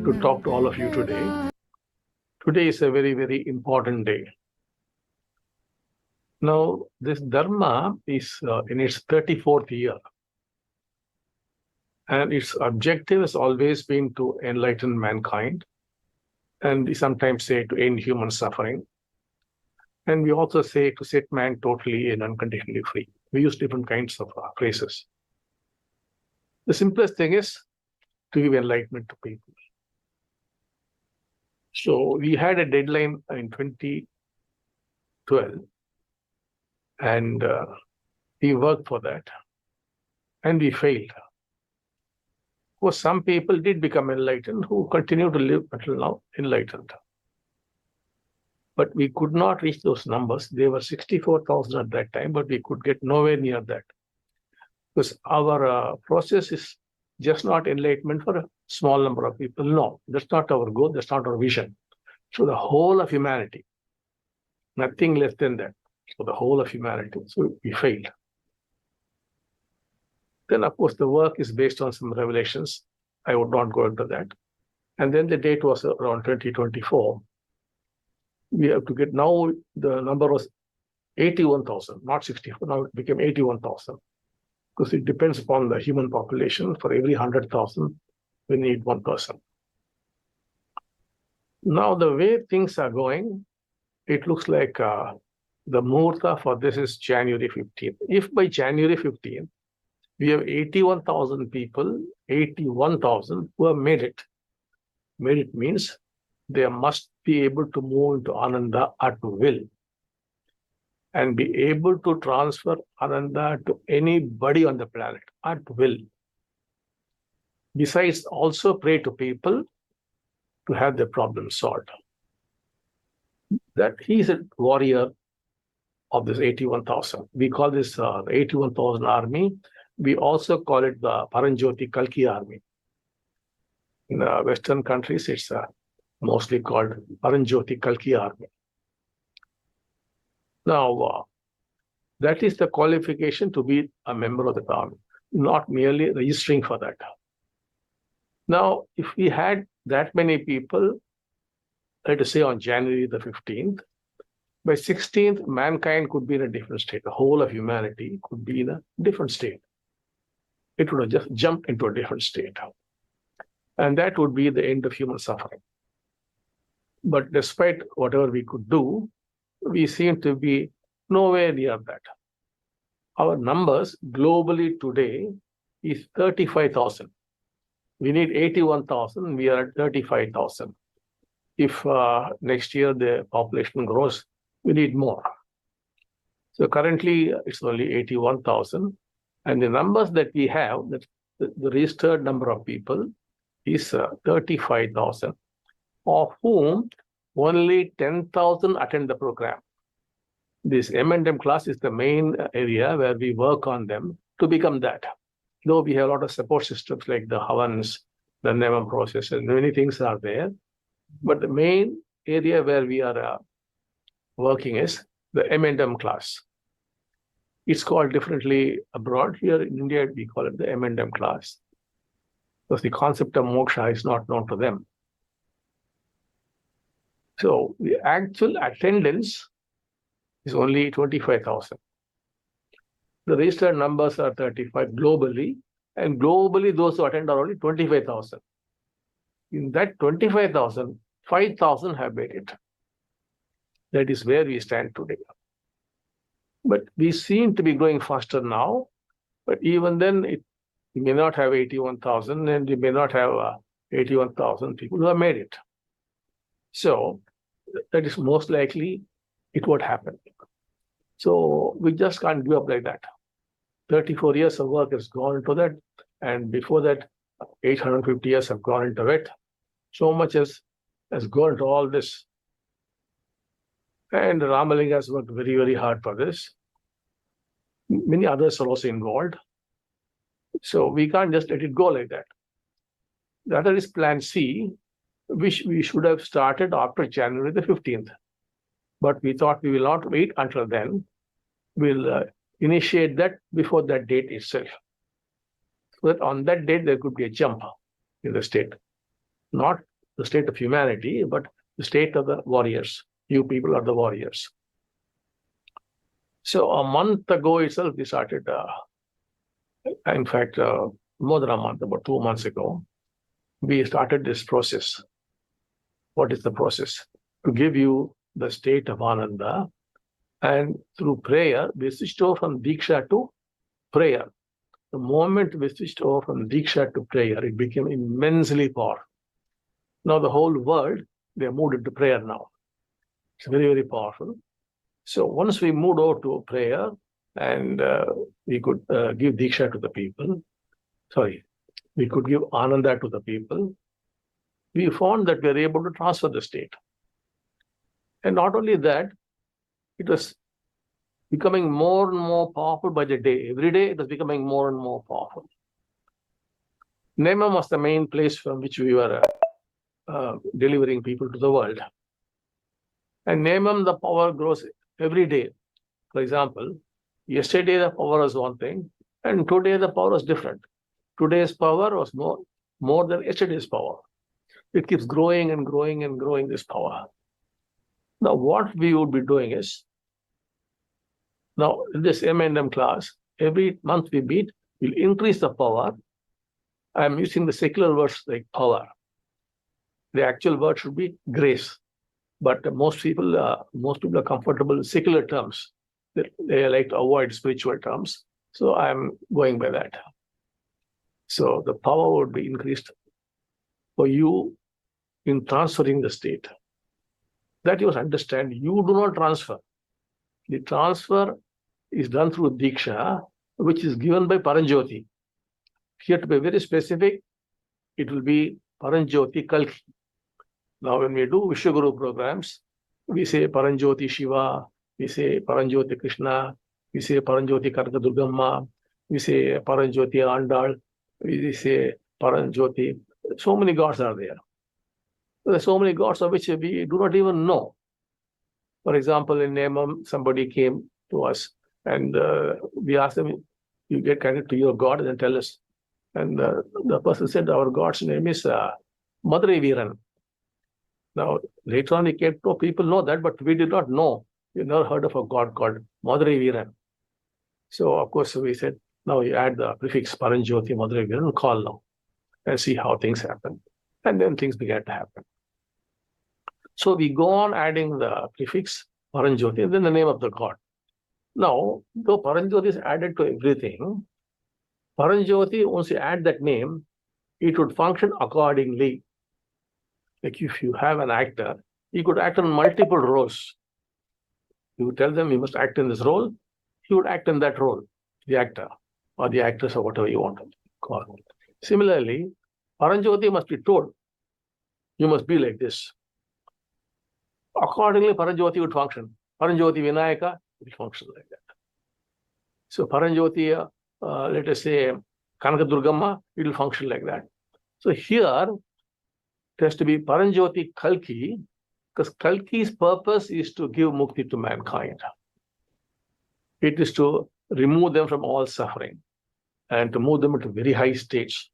to talk to all of you today. Today is a very, very important day. Now, this Dharma is in its 34th year. And its objective has always been to enlighten mankind. And we sometimes say to end human suffering. And we also say to set man totally and unconditionally free. We use different kinds of phrases. The simplest thing is to give enlightenment to people. So we had a deadline in 2012, and we worked for that, and we failed. Of course, some people did become enlightened who continue to live until now enlightened. But we could not reach those numbers. They were 64,000 at that time, but we could get nowhere near that. Because our process is just not enlightenment for a small number of people. No, that's not our goal. That's not our vision. So the whole of humanity, nothing less than that. So the whole of humanity. So we failed. Then, of course, the work is based on some revelations. I would not go into that. And then the date was around 2024. We have to get, now the number was 81,000, not 64. Now it became 81,000. Because it depends upon the human population. For every 100,000, we need one person. Now, the way things are going, it looks like the muhurta for this is January 15th. If by January 15th, we have 81,000 people, 81,000 who have made it. Made it means they must be able to move into Ananda at will and be able to transfer Ananda to anybody on the planet at will. Besides, also pray to people to have their problems solved. That he is a warrior of this 81,000. We call this 81,000 army. We also call it the Paranjyoti Kalki army. In Western countries, it's mostly called Paranjyoti Kalki army. Now, that is the qualification to be a member of the army, not merely registering for that. Now, if we had that many people, let us say on January the 15th, by 16th, mankind could be in a different state. The whole of humanity could be in a different state. It would have just jumped into a different state. And that would be the end of human suffering. But despite whatever we could do, we seem to be nowhere near that. Our numbers globally today is 35,000. We need 81,000, we are at 35,000. If next year the population grows, we need more. So currently it's only 81,000. And the numbers that we have, the registered number of people is 35,000, of whom only 10,000 attend the program. This M&M class is the main area where we work on them to become that. Though we have a lot of support systems like the Havans, the Nevam process, and many things are there. But the main area where we are working is the M&M class. It's called differently abroad. Here in India, we call it the M&M class, because the concept of moksha is not known to them. So the actual attendance is only 25,000. The registered numbers are 35 globally, and globally those who attend are only 25,000. In that 25,000, 5,000 have made it. That is where we stand today. But we seem to be growing faster now, but even then we may not have 81,000, and we may not have 81,000 people who have made it. So that is most likely it would happen. So we just can't give up like that. 34 years of work has gone into that, and before that, 850 years have gone into it. So much has gone into all this. And Ramalinga has worked very, very hard for this. Many others are also involved. So we can't just let it go like that. The other is Plan C, which we should have started after January the 15th. But we thought we will not wait until then. We'll initiate that before that date itself. So that on that date, there could be a jump in the state. Not the state of humanity, but the state of the warriors. You people are the warriors. So a month ago itself, we started, in fact, more than a month, about 2 months ago, we started this process. What is the process? To give you the state of Ananda, and through prayer, we switched over from Diksha to prayer. The moment we switched over from Diksha to prayer, it became immensely powerful. Now the whole world, they are moved into prayer now. It's very, very powerful. So once we moved over to prayer and we could give Diksha to the people, we could give Ananda to the people, we found that we were able to transfer the state. And not only that, it was becoming more and more powerful by the day. Every day, it was becoming more and more powerful. Nemam was the main place from which we were delivering people to the world. And Nemam, the power grows every day. For example, yesterday the power was one thing, and today the power was different. Today's power was more than yesterday's power. It keeps growing and growing and growing, this power. Now, what we would be doing is, now in this M&M class, every month we meet, we'll increase the power. I'm using the secular words like power. The actual word should be grace. But most people are comfortable with secular terms. They like to avoid spiritual terms. So I'm going by that. So the power would be increased for you in transferring the state. That you must understand, you do not transfer. The transfer is done through Diksha, which is given by Paranjyoti. Here, to be very specific, it will be Paranjyoti Kalki. Now, when we do Vishwaguru programs, we say Paranjyoti Shiva, we say Paranjyoti Krishna, we say Paranjyoti Karka Durgamma, we say Paranjyoti Andal, we say Paranjyoti. So many gods are there. There are so many gods of which we do not even know. For example, in Nemam, somebody came to us and we asked them, you get connected to your God and then tell us. And the person said, our God's name is Madurai Veeran. Now, later on, we came to know, people know that, but we did not know. We never heard of a God called Madurai Veeran. So, of course, we said, now you add the prefix Paranjyoti Madurai Veeran, call now and see how things happen. And then things began to happen. So we go on adding the prefix Paranjyoti and then the name of the God. Now, though Paranjyoti is added to everything, Paranjyoti, once you add that name, it would function accordingly. Like if you have an actor, he could act on multiple roles. You would tell them you must act in this role, he would act in that role, the actor or the actress or whatever you want to call it. Similarly, Paranjyoti must be told, you must be like this. Accordingly, Paranjyoti would function. Paranjyoti Vinayaka will function like that. So Paranjyoti, let us say, Kanaka Durgamma, it will function like that. So here, it has to be Paranjyoti Kalki, because Kalki's purpose is to give mukti to mankind. It is to remove them from all suffering and to move them into very high states,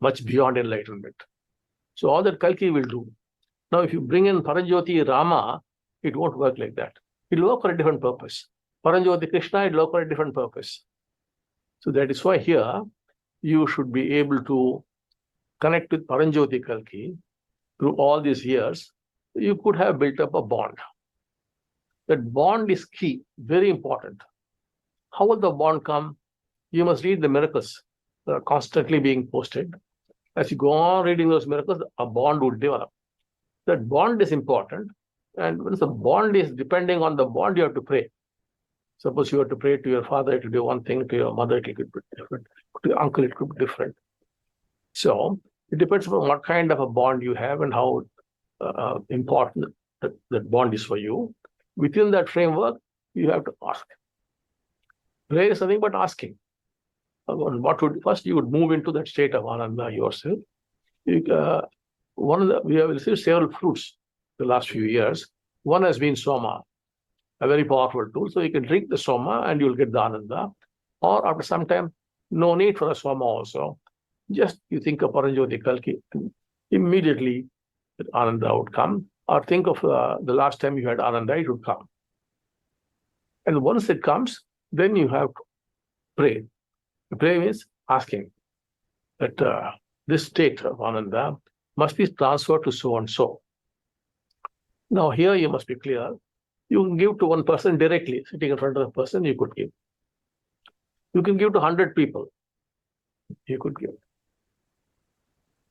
much beyond enlightenment. So all that Kalki will do. Now, if you bring in Paranjyoti Rama, it won't work like that. It will work for a different purpose. Paranjyoti Krishna, it will work for a different purpose. So that is why here, you should be able to connect with Paranjyoti Kalki through all these years. You could have built up a bond. That bond is key, very important. How will the bond come? You must read the miracles that are constantly being posted. As you go on reading those miracles, a bond will develop. That bond is important. And once the bond is depending on the bond, you have to pray. Suppose you have to pray to your father, it will do one thing, to your mother, it could be different, to your uncle, it could be different. So it depends on what kind of a bond you have and how important that bond is for you. Within that framework, you have to ask. Prayer is nothing but asking. First you would move into that state of Ananda yourself. We have received several fruits the last few years. One has been Soma, a very powerful tool. So you can drink the Soma and you'll get the Ananda. Or after some time, no need for a Soma also. Just you think of Paranjyoti Kalki, and immediately that Ananda would come. Or think of the last time you had Ananda, it would come. And once it comes, then you have to pray. Pray means asking that this state of Ananda must be transferred to so and so. Now here you must be clear. You can give to one person directly, sitting in front of the person, you could give. You can give to 100 people. You could give.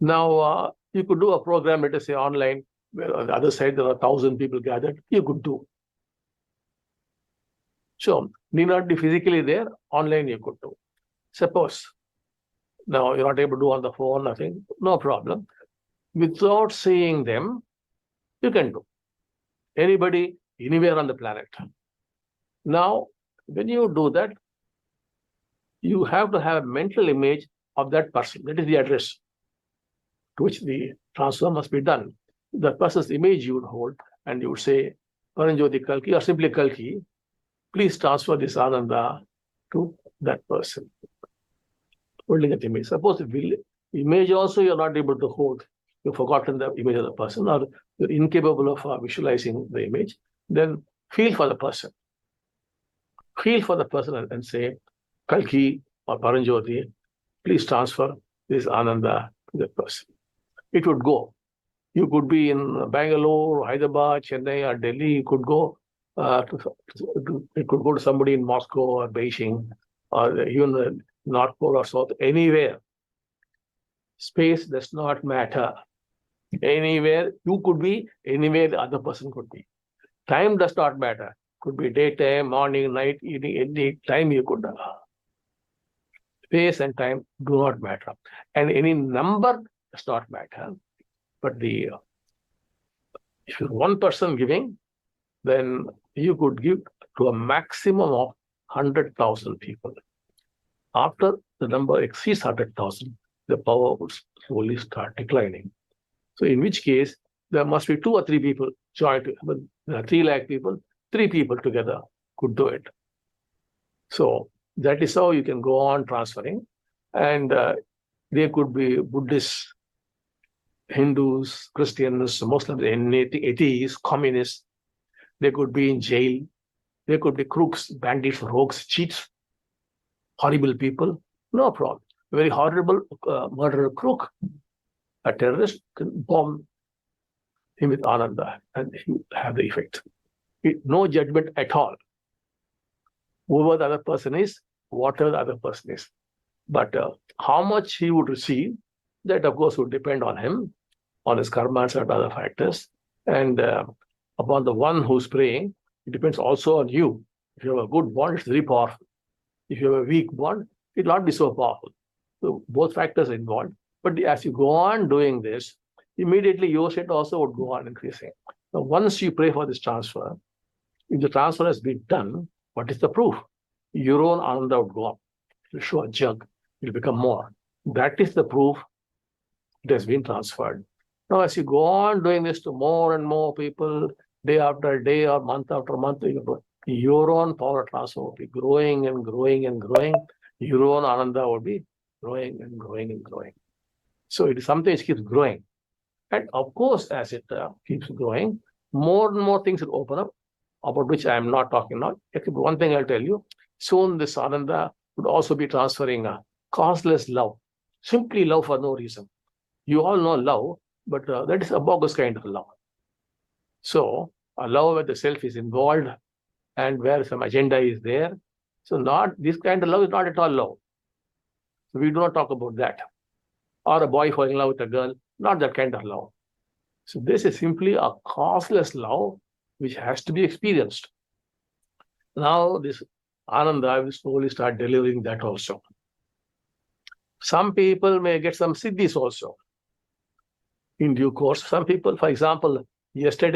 Now, you could do a program, let us say online, where on the other side there are 1,000 people gathered. You could do. So, need not be physically there, online you could do. Suppose, now you're not able to do on the phone, nothing, no problem. Without seeing them, you can do. Anybody, anywhere on the planet. Now, when you do that, you have to have a mental image of that person. That is the address to which the transfer must be done. The person's image you would hold, and you would say, Paranjyoti Kalki, or simply Kalki, please transfer this Ananda to that person. Holding that image. Suppose the image also you're not able to hold, you've forgotten the image of the person, or you're incapable of visualizing the image, then feel for the person. Feel for the person and say, Kalki or Paranjyoti, please transfer this Ananda to that person. It would go. You could be in Bangalore, Hyderabad, Chennai, or Delhi. You could go it could go to somebody in Moscow or Beijing, or even North Pole or South, anywhere. Space does not matter. Anywhere you could be, anywhere the other person could be. Time does not matter. Could be daytime, morning, night, evening, any time you could. Space and time do not matter. And any number does not matter. But if you're one person giving, then you could give to a maximum of 100,000 people. After the number exceeds 100,000, the power would slowly start declining. So in which case, there must be 2 or 3 people joined. There are 3 lakh people, 3 people together could do it. So that is how you can go on transferring. And there could be Buddhists, Hindus, Christians, Muslims, atheists, communists. They could be in jail. There could be crooks, bandits, rogues, cheats, horrible people. No problem. Very horrible murderer crook, a terrorist, can bomb him with Ananda and he will have the effect. No judgment at all. Whoever the other person is, whatever the other person is. But how much he would receive, that of course would depend on him, on his karmas and other factors. And upon the one who's praying, it depends also on you. If you have a good bond, it's very powerful. If you have a weak bond, it will not be so powerful. So both factors are involved. But as you go on doing this, immediately your state also would go on increasing. Now, once you pray for this transfer, if the transfer has been done, what is the proof? Your own Ananda would go up. It will show a jug. It will become more. That is the proof it has been transferred. Now, as you go on doing this to more and more people, day after day or month after month, your own power transfer will be growing and growing and growing. Your own Ananda will be growing and growing and growing. So it is something which keeps growing. And of course, as it keeps growing, more and more things will open up, about which I am not talking now. Except one thing I'll tell you, soon this Ananda would also be transferring causeless love, simply love for no reason. You all know love, but that is a bogus kind of love. So a love where the self is involved and where some agenda is there. So not this kind of love is not at all love. So we do not talk about that. Or a boy falling in love with a girl, not that kind of love. So this is simply a causeless love which has to be experienced. Now this Ananda will slowly start delivering that also. Some people may get some siddhis also in due course. Some people, for example, yesterday